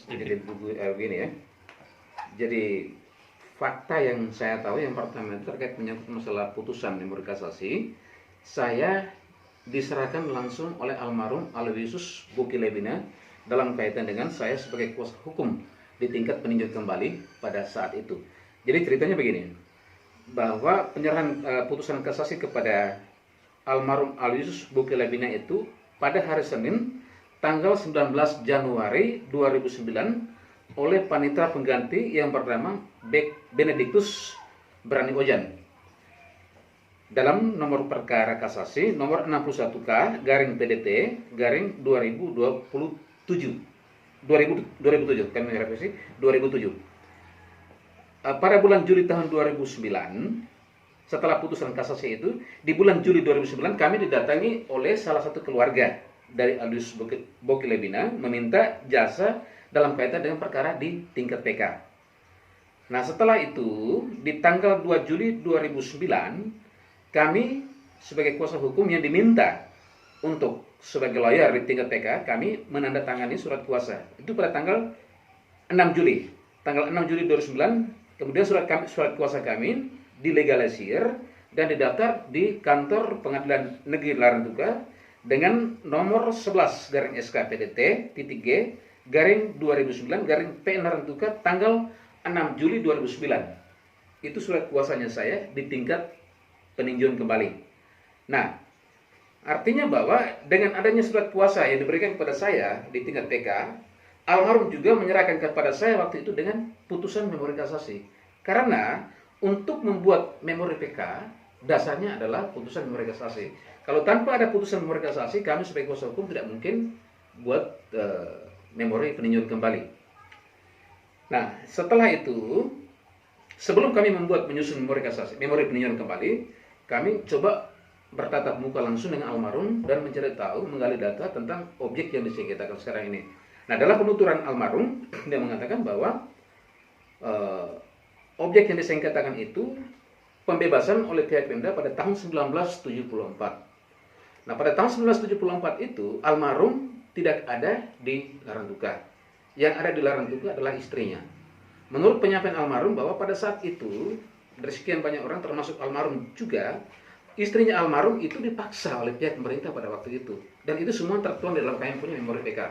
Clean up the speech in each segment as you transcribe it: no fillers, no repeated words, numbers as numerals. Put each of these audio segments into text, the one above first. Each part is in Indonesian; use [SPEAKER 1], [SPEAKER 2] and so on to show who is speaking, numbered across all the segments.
[SPEAKER 1] Jadi begini ya. Jadi fakta yang saya tahu yang pertama itu terkait menyangkut masalah putusan memori kasasi, saya diserahkan langsung oleh almarhum Aloysius Bukilebina dalam kaitan dengan saya sebagai kuasa hukum di tingkat peninjau kembali pada saat itu. Jadi ceritanya begini, bahwa penyerahan putusan kasasi kepada almarhum Aloysius Bukilebina itu pada hari Senin tanggal 19 Januari 2009 oleh panitera pengganti yang bernama Benediktus Brani Ojan dalam nomor perkara kasasi nomor 61K garing PDT garing 2007 kami revisi 2007. Pada bulan Juli tahun 2009, setelah putusan kasasi itu, di bulan Juli 2009 kami didatangi oleh salah satu keluarga dari Aloysius Bukilebina meminta jasa dalam kaitan dengan perkara di tingkat PK. Nah, setelah itu di tanggal 2 Juli 2009 kami sebagai kuasa hukum yang diminta untuk sebagai lawyer di tingkat PK, kami menandatangani surat kuasa. Itu pada tanggal 6 Juli. Tanggal 6 Juli 2009, kemudian surat kuasa kami dilegalisir dan didaftar di kantor Pengadilan Negeri Larantuka dengan nomor 11 garing SK PDT titik G garing 2009 garing PN Larantuka tanggal 6 Juli 2009. Itu surat kuasanya saya di tingkat peninjauan kembali. Nah, artinya bahwa dengan adanya surat kuasa yang diberikan kepada saya di tingkat PK, almarhum juga menyerahkan kepada saya waktu itu dengan putusan memori kasasi. Karena untuk membuat memori PK, dasarnya adalah putusan memori kasasi. Kalau tanpa ada putusan memori kasasi, kami sebagai kuasa hukum tidak mungkin buat memori peninjauan kembali. Nah, setelah itu, sebelum kami membuat menyusun memori kasasi, memori peninjauan kembali, kami coba bertatap muka langsung dengan almarhum dan mencari tahu, menggali data tentang objek yang disengketakan sekarang ini. Nah, dalam penuturan almarhum, dia mengatakan bahwa objek yang disengketakan itu pembebasan oleh pihak Pemda pada tahun 1974. Nah, pada tahun 1974 itu almarhum tidak ada di Larantuka. Yang ada di Larantuka adalah istrinya. Menurut penyampaian almarhum bahwa pada saat itu dari sekian banyak orang termasuk almarhum juga, istrinya almarhum itu dipaksa oleh pihak pemerintah pada waktu itu. Dan itu semua tertuang dalam kami punya memori PK.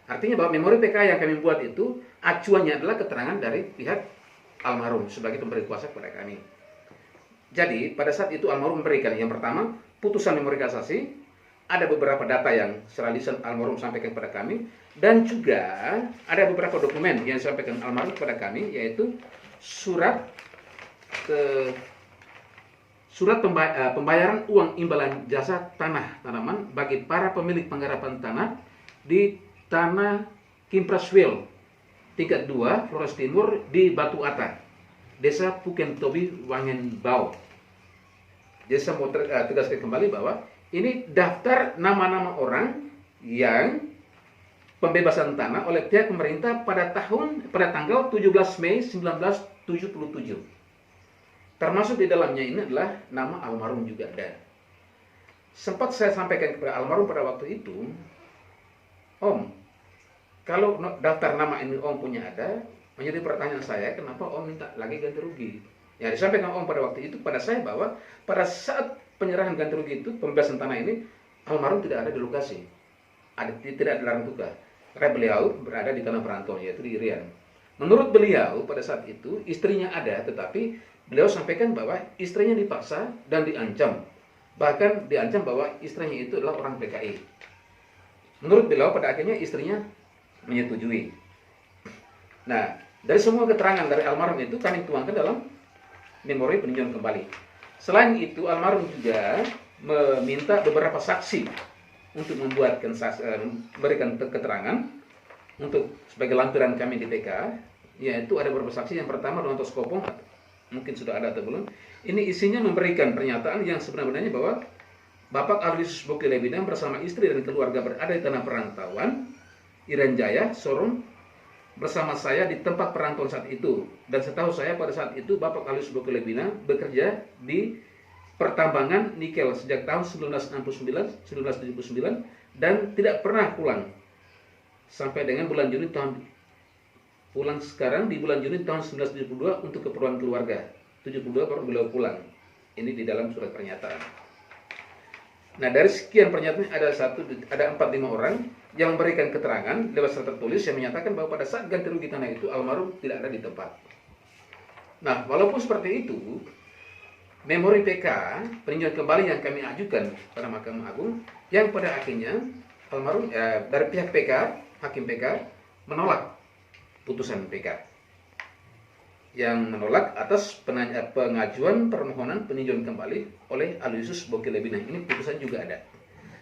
[SPEAKER 1] Artinya bahwa memori PK yang kami buat itu acuannya adalah keterangan dari pihak almarhum sebagai pemberi kuasa kepada kami. Jadi pada saat itu almarhum memberikan yang pertama putusan memori kasasi, ada beberapa data yang secara lisan almarhum sampaikan kepada kami, dan juga ada beberapa dokumen yang disampaikan almarhum kepada kami, yaitu surat pembayaran uang imbalan jasa tanah tanaman bagi para pemilik penggarapan tanah di tanah Kimpraswil tingkat 2 Flores Timur di Batu Ata, Desa Pukentobi Wangenbau. Jadi saya mau tegaskan kembali bahwa ini daftar nama-nama orang yang pembebasan tanah oleh pihak pemerintah pada tanggal 17 Mei 1977. Termasuk di dalamnya ini adalah nama almarhum juga ada. Sempat saya sampaikan kepada almarhum pada waktu itu, Om, kalau daftar nama ini Om punya ada, menjadi pertanyaan saya, kenapa Om minta lagi ganti rugi? Ya, disampaikan Om pada waktu itu pada saya bahwa pada saat penyerahan ganti rugi itu, pembebasan tanah ini, almarhum tidak ada di lokasi, tidak di Larantuka, karena beliau berada di tanah perantauan, yaitu di Irian. Menurut beliau pada saat itu istrinya ada, tetapi beliau sampaikan bahwa istrinya dipaksa dan diancam, bahkan diancam bahwa istrinya itu adalah orang PKI. Menurut beliau pada akhirnya istrinya menyetujui. Nah, dari semua keterangan dari almarhum itu kami tuangkan dalam memori peninjauan kembali. Selain itu, almarhum juga meminta beberapa saksi untuk memberikan keterangan untuk sebagai lampiran kami di PK, yaitu ada beberapa saksi. Yang pertama Donto Skopong, mungkin sudah ada atau belum. Ini isinya memberikan pernyataan yang sebenarnya bahwa Bapak Aloysius Bukilebina bersama istri dan keluarga berada di tanah perantauan Irian Jaya, Sorong, bersama saya di tempat perantauan saat itu. Dan setahu saya pada saat itu Bapak Aloysius Bukilebina bekerja di pertambangan nikel sejak tahun 1979 dan tidak pernah pulang sampai dengan bulan Juni tahun pulang sekarang di bulan Juni tahun 1972 untuk keperluan keluarga. 72 baru beliau pulang. Ini di dalam surat pernyataan. Nah, dari sekian pernyataan ada 45 orang yang memberikan keterangan lewat surat tertulis yang menyatakan bahwa pada saat ganti rugi tanah itu almarhum tidak ada di tempat. Nah, walaupun seperti itu, memori PK peninjauan kembali yang kami ajukan pada Mahkamah Agung, yang pada akhirnya almarhum dari pihak PK, hakim PK menolak putusan PK, yang menolak atas pengajuan permohonan peninjauan kembali oleh Aloysius Bokelebina. Ini putusan juga ada.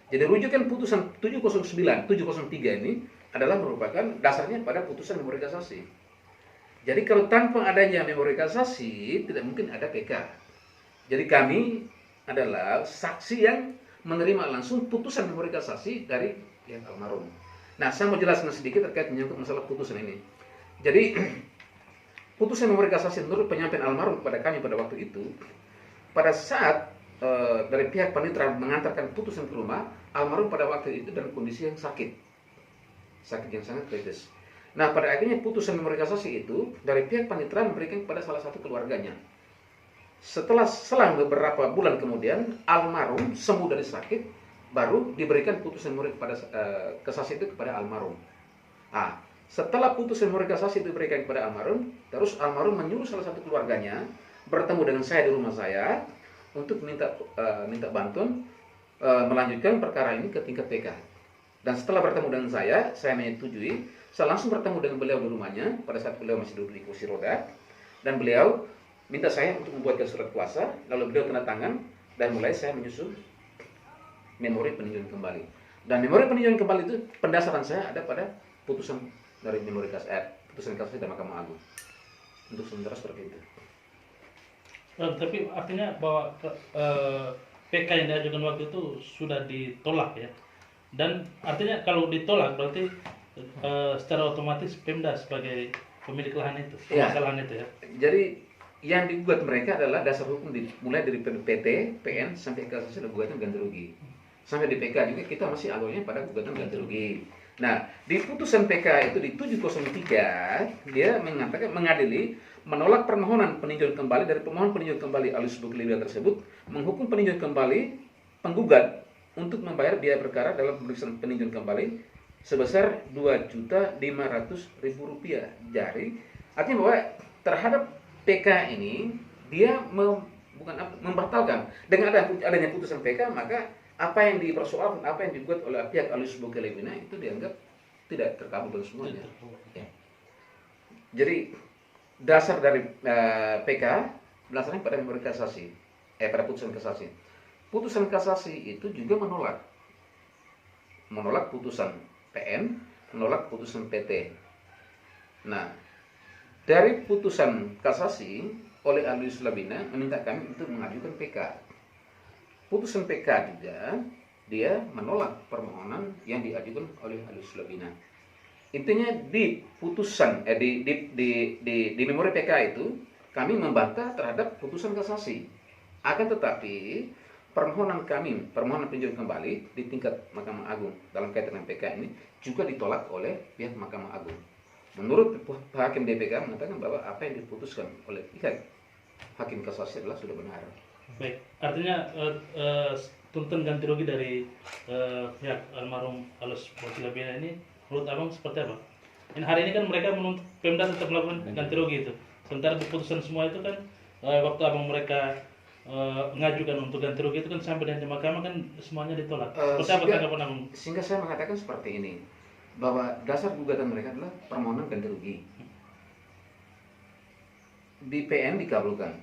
[SPEAKER 1] Jadi rujukan putusan 709, 703 ini adalah merupakan dasarnya pada putusan memori kasasi. Jadi kalau tanpa adanya memori kasasi tidak mungkin ada PK. Jadi kami adalah saksi yang menerima langsung putusan memori kasasi dari pihak almarhum. Nah, saya mau jelaskan sedikit terkait menyangkut masalah putusan ini. Jadi putusan memori kasasi menurut penyampaian almarhum kepada kami pada waktu itu, pada saat dari pihak panitera mengantarkan putusan ke rumah, almarhum pada waktu itu dalam kondisi yang sakit yang sangat kritis. Nah, pada akhirnya putusan memori kasasi itu dari pihak panitera memberikan kepada salah satu keluarganya. Selang beberapa bulan kemudian almarhum sembuh dari sakit, baru diberikan putusan memori kepada kasasi itu kepada almarhum. Nah, setelah putusan memori kasasi itu diberikan kepada almarhum, terus almarhum menyuruh salah satu keluarganya bertemu dengan saya di rumah saya untuk minta bantuan melanjutkan perkara ini ke tingkat PK. Dan setelah bertemu dengan saya menyetujui. Saya langsung bertemu dengan beliau di rumahnya pada saat beliau masih duduk di kursi roda, dan beliau minta saya untuk membuatkan surat kuasa, lalu beliau tanda tangan, dan mulai saya menyusun memori peninjauan kembali. Dan memori peninjauan kembali itu pendasaran saya ada pada putusan dari memori putusan kasasi dari Mahkamah Agung. Untuk sementara seperti itu.
[SPEAKER 2] Tapi artinya bahwa PK yang diajukan waktu itu sudah ditolak ya. Dan artinya kalau ditolak berarti secara otomatis Pemda sebagai pemilik lahan itu, permasalahan itu ya.
[SPEAKER 1] Jadi yang digugat mereka adalah dasar hukum mulai dari PT, PN sampai kasasi dan gugatan ganti rugi. Sampai di PK juga kita masih alurnya pada gugatan ganti rugi. Nah, di putusan PK itu di 703 dia mengatakan menolak permohonan peninjauan kembali dari pemohon peninjauan kembali Aloysius Bokelebina tersebut, menghukum peninjauan kembali penggugat untuk membayar biaya perkara dalam pemeriksaan peninjauan kembali sebesar Rp2.500.000. Jadi artinya bahwa terhadap PK ini dia membatalkan dengan adanya putusan PK, maka apa yang dipersoalkan, apa yang dibuat oleh pihak Aloysius Bokelebina itu dianggap tidak terkabulkan semuanya. Ya. Jadi dasar dari PK berdasarkan pada memori kasasi, pada putusan kasasi. Putusan kasasi itu juga menolak putusan PN, menolak putusan PT. Nah, dari putusan kasasi oleh Aloysius Bokelebina meminta kami untuk mengajukan PK. Putusan PK juga dia menolak permohonan yang diajukan oleh Aloysius Bokelebina. Intinya di putusan di memori PK itu kami membantah terhadap putusan kasasi. Akan tetapi permohonan peninjauan kembali di tingkat Mahkamah Agung dalam kaitan dengan PK ini juga ditolak oleh pihak Mahkamah Agung. Menurut hakim DPK mengatakan bahwa apa yang diputuskan oleh pihak hakim kasasi adalah sudah benar.
[SPEAKER 2] Baik, artinya tuntutan ganti rugi dari pihak almarhum Aloysius Bokelebina ini menurut abang seperti apa? Ini hari ini kan mereka menuntut Pemda tetap melakukan ganti rugi itu. Sementara keputusan semua itu kan waktu abang mereka mengajukan untuk ganti rugi itu kan sampai di mahkamah kan semuanya ditolak. Seperti apa tanggapan abang?
[SPEAKER 1] Sehingga saya mengatakan seperti ini, bahwa dasar gugatan mereka adalah permohonan ganti rugi. Di PN dikabulkan,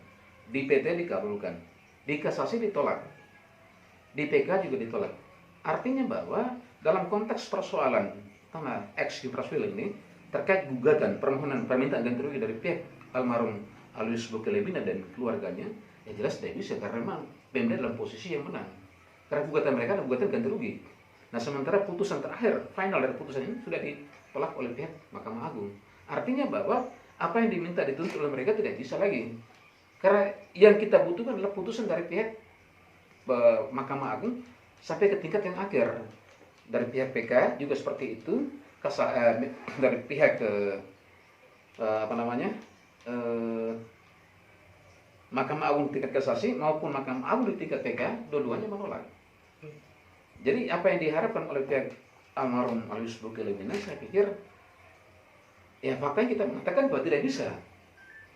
[SPEAKER 1] di PT dikabulkan, di kasasi ditolak, di PK juga ditolak. Artinya bahwa dalam konteks persoalan tanah ex Kimpraswil ini terkait gugatan permohonan permintaan ganti rugi dari pihak almarhum Aloysius Bokelebina dan keluarganya, ya jelas tidak bisa karena memang Pemda dalam posisi yang menang. Karena gugatan mereka adalah gugatan ganti rugi. Nah, sementara putusan terakhir final dari putusan ini sudah ditolak oleh pihak Mahkamah Agung. Artinya bahwa apa yang diminta dituntut oleh mereka tidak bisa lagi. Karena yang kita butuhkan adalah putusan dari pihak Mahkamah Agung sampai ke tingkat yang akhir. Dari pihak PK juga seperti itu. dari pihak apa namanya Mahkamah Agung tingkat kasasi maupun Mahkamah Agung di tingkat PK, dua-duanya menolak. Jadi apa yang diharapkan oleh pihak almarhum Aloysius Bokilebina, saya pikir ya faktanya kita mengatakan bahwa tidak bisa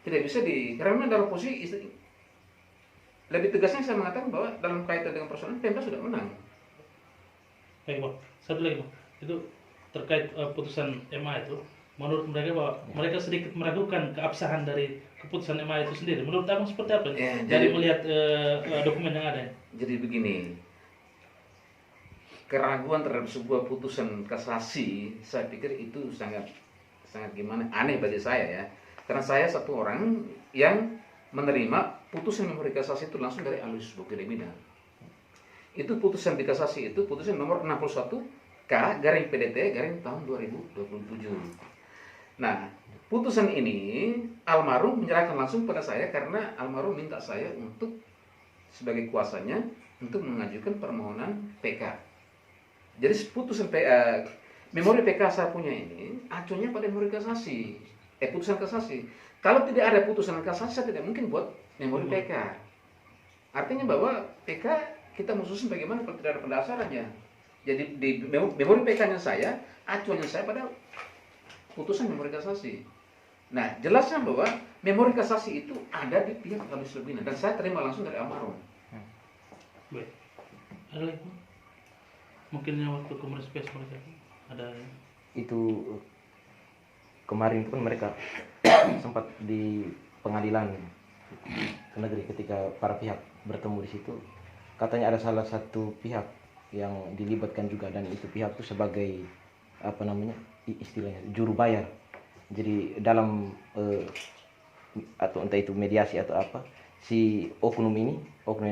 [SPEAKER 1] karena dalam posisi istri, lebih tegasnya saya mengatakan bahwa dalam kaitan dengan persoalan Pemda sudah menang.
[SPEAKER 2] Baik Bang, satu lagi Bang, itu terkait putusan MA itu, menurut mereka bahwa mereka sedikit meragukan keabsahan dari keputusan MA itu sendiri. Menurut Abang seperti apa?
[SPEAKER 1] Ya,
[SPEAKER 2] dari melihat dokumen yang ada.
[SPEAKER 1] Jadi begini, keraguan terhadap sebuah putusan kasasi, saya pikir itu sangat gimana, aneh bagi saya ya. Karena saya satu orang yang menerima putusan memori kasasi itu langsung dari Aloysius Bokilebina. Itu putusan di kasasi itu putusan nomor 61 K garing PDT garing tahun 2027. Nah, putusan ini almarhum menyerahkan langsung pada saya karena almarhum minta saya untuk sebagai kuasanya untuk mengajukan permohonan PK. Jadi putusan memori PK saya punya ini acuannya pada memori kasasi, putusan kasasi. Kalau tidak ada putusan kasasi, saya tidak mungkin buat memori PK. Artinya bahwa PK kita musuhin bagaimana kalau tidak ada pendasarannya. Jadi di memori PK-nya saya, acuannya saya pada putusan memori kasasi. Nah, jelasnya bahwa memori kasasi itu ada di pihak Aloysius Bokilebina dan saya terima langsung dari almarhum.
[SPEAKER 2] Baik. Ada lagi Bang? Mungkinnya waktu kongres pers mereka ada
[SPEAKER 3] itu kemarin itu kan mereka sempat di pengadilan negeri ketika para pihak bertemu di situ, katanya ada salah satu pihak yang dilibatkan juga dan itu pihak itu sebagai apa namanya istilahnya juru bayar. Jadi dalam atau entah itu mediasi atau apa, si oknum yang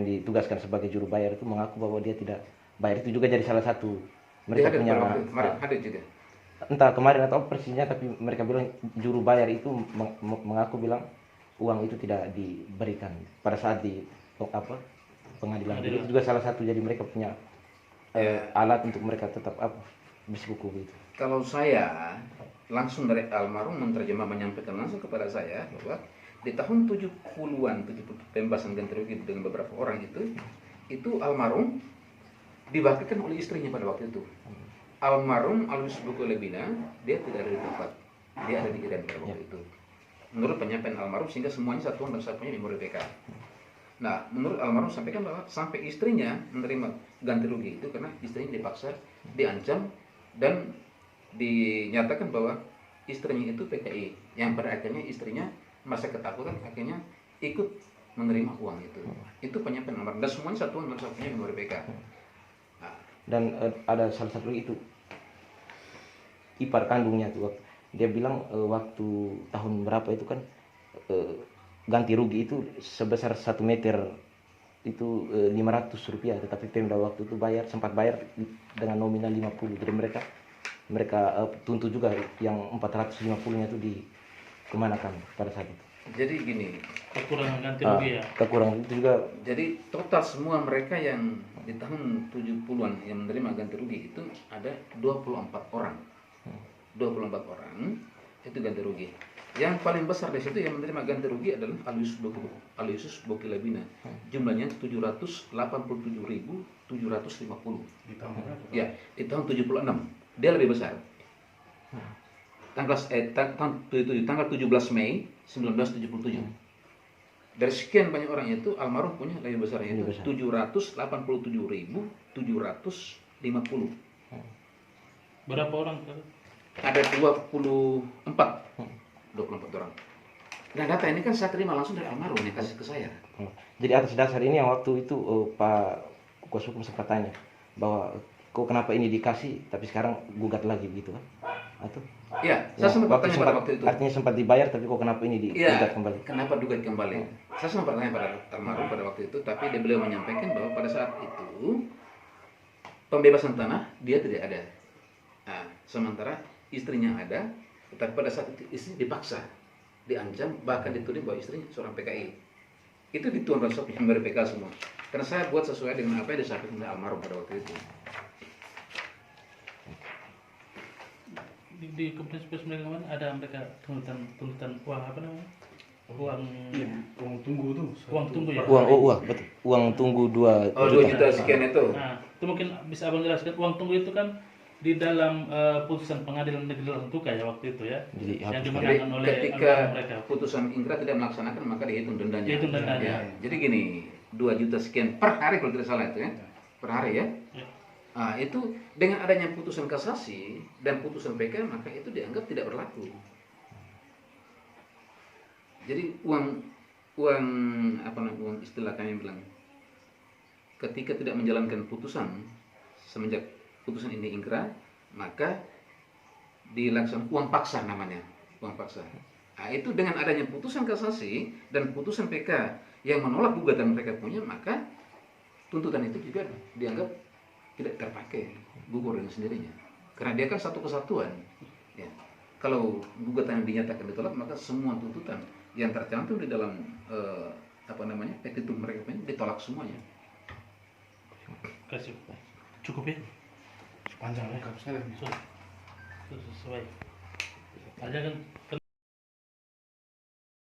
[SPEAKER 3] ditugaskan sebagai juru bayar itu mengaku bahwa dia tidak bayar. Itu juga jadi salah satu mereka punya
[SPEAKER 1] hadir juga.
[SPEAKER 3] Entah kemarin atau persisnya, tapi mereka bilang juru bayar itu mengaku bilang uang itu tidak diberikan pada saat di pengadilan. Jadi itu juga salah satu, jadi mereka punya alat untuk mereka tetap bersikukuh gitu.
[SPEAKER 1] Kalau saya langsung dari almarhum menerjemah menyampaikan langsung kepada saya bahwa di tahun 70-an pembahasan ganti rugi dengan beberapa orang itu almarhum diwakilkan oleh istrinya pada waktu itu. Almarhum Aloysius Bokilebina dia tidak ada di tempat, dia ada di Iran pada waktu itu. Menurut penyampaian almarhum sehingga semuanya satuan dan satunya memori PK. Nah, menurut almarhum sampaikan bahwa sampai istrinya menerima ganti rugi itu karena istrinya dipaksa, diancam dan dinyatakan bahwa istrinya itu PKI, yang pada akhirnya istrinya masa ketakutan akhirnya ikut menerima uang itu. Itu penyampaian almarhum dan semuanya satuan dan satunya memori PK.
[SPEAKER 3] Dan ada salah satu itu ipar kandungnya tuh, dia bilang waktu tahun berapa itu kan ganti rugi itu sebesar 1 meter itu 500 rupiah, tetapi Pemda waktu itu sempat bayar dengan nominal 50. Jadi mereka tuntut juga yang 450-nya itu dikemanakan pada saat itu.
[SPEAKER 1] Jadi gini,
[SPEAKER 2] kekurangan ganti rugi ya.
[SPEAKER 3] Kekurangan itu juga.
[SPEAKER 1] Jadi total semua mereka yang di tahun 70-an yang menerima ganti rugi itu ada 24 orang. 24 orang itu ganti rugi. Yang paling besar di situ yang menerima ganti rugi adalah Aloysius Bokilebina. Jumlahnya 787.750.
[SPEAKER 2] Di tahun berapa?
[SPEAKER 1] Ya, di tahun 76. Dia lebih besar. Tanggal 17 Mei 1977. Dari sekian banyak orang itu almarhum punya lebih besar yaitu 787.750.
[SPEAKER 2] Berapa orang?
[SPEAKER 1] Ada 24 orang. Nah, data ini kan saya terima langsung dari almarhum yang kasih ke saya.
[SPEAKER 3] Jadi atas dasar ini yang waktu itu Pak kuasa hukum sempat tanya bahwa kok kenapa ini dikasih tapi sekarang gugat lagi begitu kan? Atau?
[SPEAKER 1] Iya, saya sempat bertanya pada waktu itu.
[SPEAKER 3] Artinya sempat dibayar tapi kok kenapa ini digugat kembali?
[SPEAKER 1] Kenapa gugat kembali? Saya sempat bertanya pada almarhum pada waktu itu, tapi beliau menyampaikan bahwa pada saat itu pembebasan tanah dia tidak ada. Nah, sementara istrinya ada, tetapi pada saat itu istrinya dipaksa, diancam, bahkan dituduh bahwa istrinya seorang PKI. Itu dituan resop yang dari PK semua. Karena saya buat sesuai dengan apa yang disampaikan oleh almarhum pada waktu itu.
[SPEAKER 2] di kemudian pers mereka kemarin ada mereka tuntutan uang apa namanya? Uang
[SPEAKER 4] Uang tunggu tuh.
[SPEAKER 2] uang tunggu ya.
[SPEAKER 3] Uang betul. Uang tunggu 2
[SPEAKER 1] Oh, 2 juta sekian itu.
[SPEAKER 2] Nah, itu mungkin bisa abang jelaskan. Uang tunggu itu kan di dalam putusan pengadilan negeri Larantuka ya waktu itu ya,
[SPEAKER 3] Jadi
[SPEAKER 2] yang
[SPEAKER 3] hapus.
[SPEAKER 1] Jadi
[SPEAKER 2] dimenangkan oleh
[SPEAKER 1] ketika
[SPEAKER 2] mereka.
[SPEAKER 1] putusan ingkrah tidak melaksanakan maka dihitung dendanya.
[SPEAKER 2] Dihitung dendanya.
[SPEAKER 1] Ya. Jadi gini, 2 juta sekian per hari kalau tidak salah itu ya. Per hari ya.
[SPEAKER 2] Ya.
[SPEAKER 1] Nah, itu dengan adanya putusan kasasi dan putusan PK maka itu dianggap tidak berlaku. Jadi uang apa namanya, uang istilah kami bilang, ketika tidak menjalankan putusan semenjak putusan ini ingkrah, maka dilaksanakan uang paksa namanya, uang paksa. Nah, itu dengan adanya putusan kasasi dan putusan PK yang menolak gugatan mereka punya, maka tuntutan itu juga dianggap tidak terpakai, gugur dengan sendirinya. Karena dia kan satu kesatuan. Ya. Kalau gugatan yang dinyatakan ditolak, maka semua tuntutan yang tercantum di dalam apa namanya petitum mereka punya ditolak semuanya.
[SPEAKER 2] Kasih. Cukup ya?
[SPEAKER 4] Panjang lengkap sekali.
[SPEAKER 2] Sudah. Sesuai. Ada kan